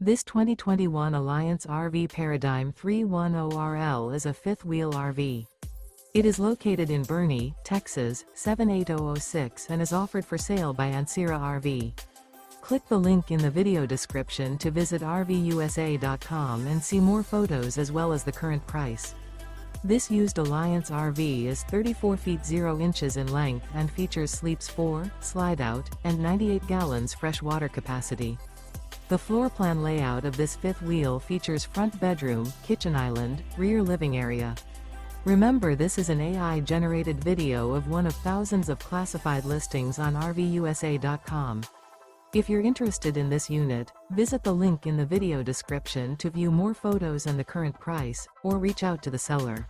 This 2021 Alliance RV Paradigm 310RL is a fifth-wheel RV. It is located in Boerne, Texas, 78006 and is offered for sale by Ancira RV. Click the link in the video description to visit RVUSA.com and see more photos as well as the current price. This used Alliance RV is 34 feet 0 inches in length and features sleeps 4, slide-out, and 98 gallons fresh water capacity. The floor plan layout of this fifth wheel features front bedroom, kitchen island, rear living area. Remember, this is an AI-generated video of one of thousands of classified listings on RVUSA.com. If you're interested in this unit, visit the link in the video description to view more photos and the current price, or reach out to the seller.